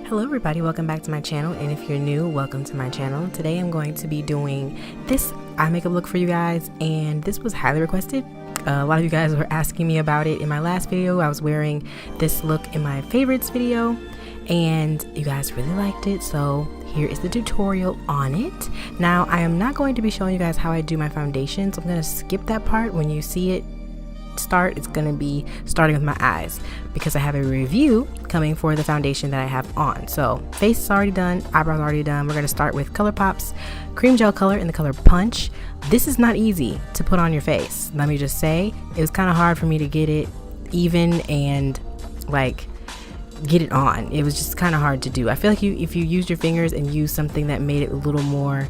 Hello everybody, welcome back to my channel, and if you're new, welcome to my channel. Today I'm going to be doing this eye makeup look for you guys, and this was highly requested. A lot of you guys were asking me about it in my last video. I was wearing this look in my favorites video and you guys really liked it, so here is the tutorial on it. Now I am not going to be showing you guys how I do my foundation, so I'm going to skip that part. When you see it start, it's going to be starting with my eyes because I have a review coming for the foundation that I have on. So face is already done, eyebrows already done. We're going to start with ColourPop's cream gel color in the color Punch. This is not easy to put on your face, let me just say. It was kind of hard for me to get it even and like get it on. It was just kind of hard to do. I feel like if you used your fingers and used something that made it a little more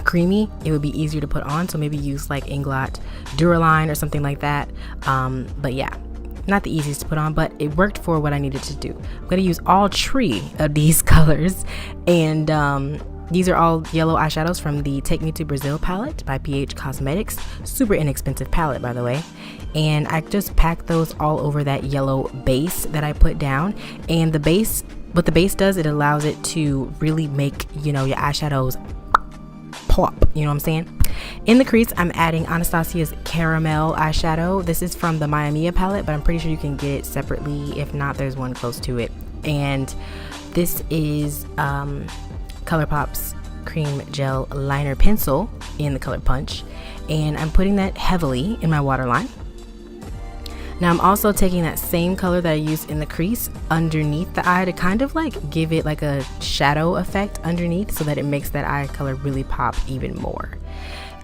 creamy, it would be easier to put on. So maybe use like Inglot Duraline or something like that. But yeah, not the easiest to put on, but it worked for what I needed to do. I'm going to use all three of these colors, and these are all yellow eyeshadows from the Take Me to Brazil palette by PH Cosmetics. Super inexpensive palette, by the way. And I just packed those all over that yellow base that I put down. And the base, what the base does, it allows it to really make, you know, your eyeshadows pop, you know what I'm saying? In the crease, I'm adding Anastasia's Caramel eyeshadow. This is from the Mia Mia palette, but I'm pretty sure you can get it separately. If not, there's one close to it. And this is ColourPop's Cream Gel Liner Pencil in the color Punch. And I'm putting that heavily in my waterline. Now I'm also taking that same color that I used in the crease underneath the eye to kind of like give it like a shadow effect underneath so that it makes that eye color really pop even more.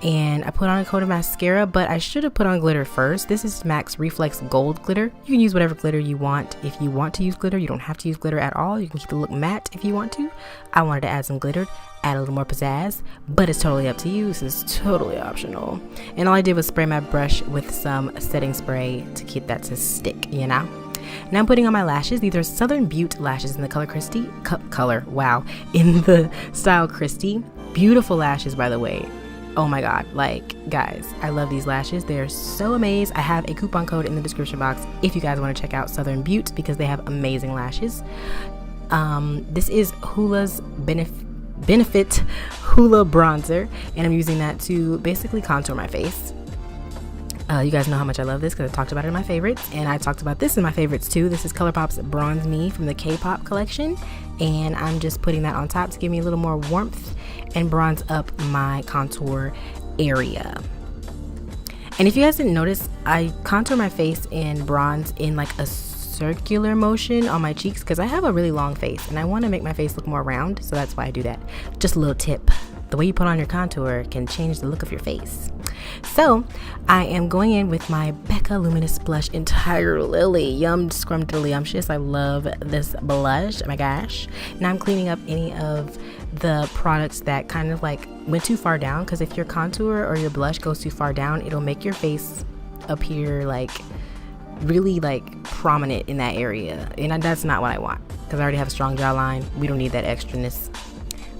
And I put on a coat of mascara, but I should have put on glitter first. This is MAC's Reflex Gold glitter. You can use whatever glitter you want. If you want to use glitter, you don't have to use glitter at all. You can keep the look matte if you want to. I wanted to add some glitter, add a little more pizzazz, but it's totally up to you. This is totally optional. And all I did was spray my brush with some setting spray to keep that to stick, you know? Now I'm putting on my lashes. These are Southern Butte lashes in the color Christie. In the style Christie. Beautiful lashes, by the way. Oh my god, like guys, I love these lashes. They're so amazing. I have a coupon code in the description box if you guys want to check out Southern Butte because they have amazing lashes. This is Hula's Benefit Hula bronzer, and I'm using that to basically contour my face. You guys know how much I love this because I talked about it in my favorites, and I talked about this in my favorites too. This is ColourPop's Bronze Me from the K-pop collection, and I'm just putting that on top to give me a little more warmth and bronze up my contour area. And if you guys didn't notice, I contour my face and bronze in like a circular motion on my cheeks because I have a really long face and I want to make my face look more round, so that's why I do that. Just a little tip. The way you put on your contour can change the look of your face. So I am going in with my Becca Luminous Blush Entire Lily. Yum scrumdiddlyumptious. I love this blush. Oh my gosh. Now I'm cleaning up any of the products that kind of like went too far down, because if your contour or your blush goes too far down, it'll make your face appear like really like prominent in that area, and that's not what I want because I already have a strong jawline. We don't need that extraness.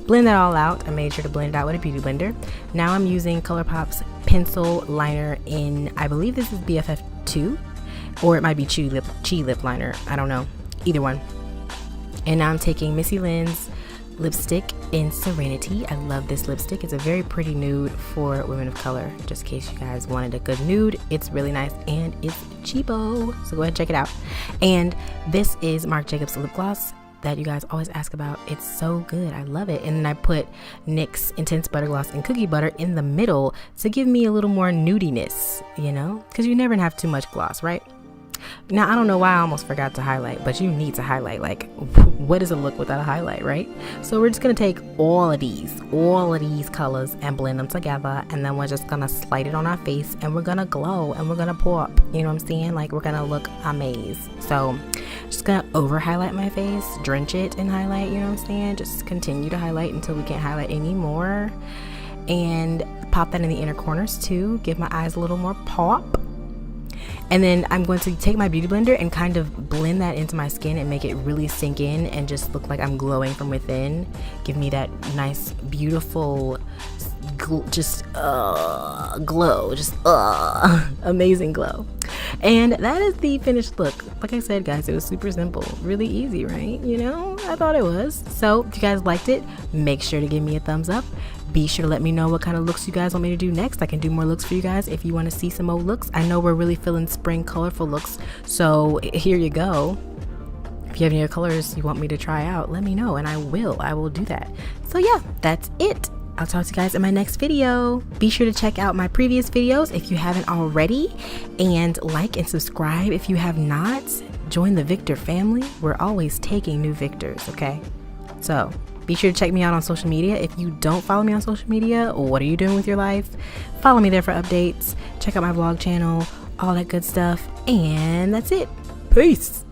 Blend that all out. I made sure to blend it out with a beauty blender. Now I'm using ColourPop's pencil liner in, I believe this is BFF2, or it might be Chi lip liner. I don't know, either one. And now I'm taking Missy Lynn's lipstick in Serenity. I love this lipstick. It's a very pretty nude for women of color. Just in case you guys wanted a good nude, it's really nice and it's cheapo. So go ahead and check it out. And this is Marc Jacobs lip gloss that you guys always ask about. It's so good. I love it. And then I put NYX Intense Butter Gloss in Cookie Butter in the middle to give me a little more nudiness, you know, because you never have too much gloss, right? Now I don't know why I almost forgot to highlight, but you need to highlight. Like, what is a look without a highlight, right? So we're just gonna take all of these colors and blend them together, and then we're just gonna slide it on our face, and we're gonna glow and we're gonna pop, you know what I'm saying? Like, we're gonna look amazing. So just gonna over highlight my face, drench it in highlight, you know what I'm saying? Just continue to highlight until we can't highlight anymore, and pop that in the inner corners too. Give my eyes a little more pop. And then I'm going to take my beauty blender and kind of blend that into my skin and make it really sink in and just look like I'm glowing from within. Give me that nice, beautiful, glow, just amazing glow. And that is the finished look. Like I said, guys, it was super simple, really easy, right? You know, I thought it was. So if you guys liked it, make sure to give me a thumbs up. Be sure to let me know what kind of looks you guys want me to do next. I can do more looks for you guys if you want to see some more looks. I know we're really feeling spring colorful looks, so here you go. If you have any other colors you want me to try out, let me know and I will do that. So yeah, that's it. I'll talk to you guys in my next video. Be sure to check out my previous videos if you haven't already, and like and subscribe if you have not. Join the Victor family. We're always taking new Victors, okay? So be sure to check me out on social media. If you don't follow me on social media, what are you doing with your life? Follow me there for updates. Check out my vlog channel, all that good stuff. And that's it. Peace.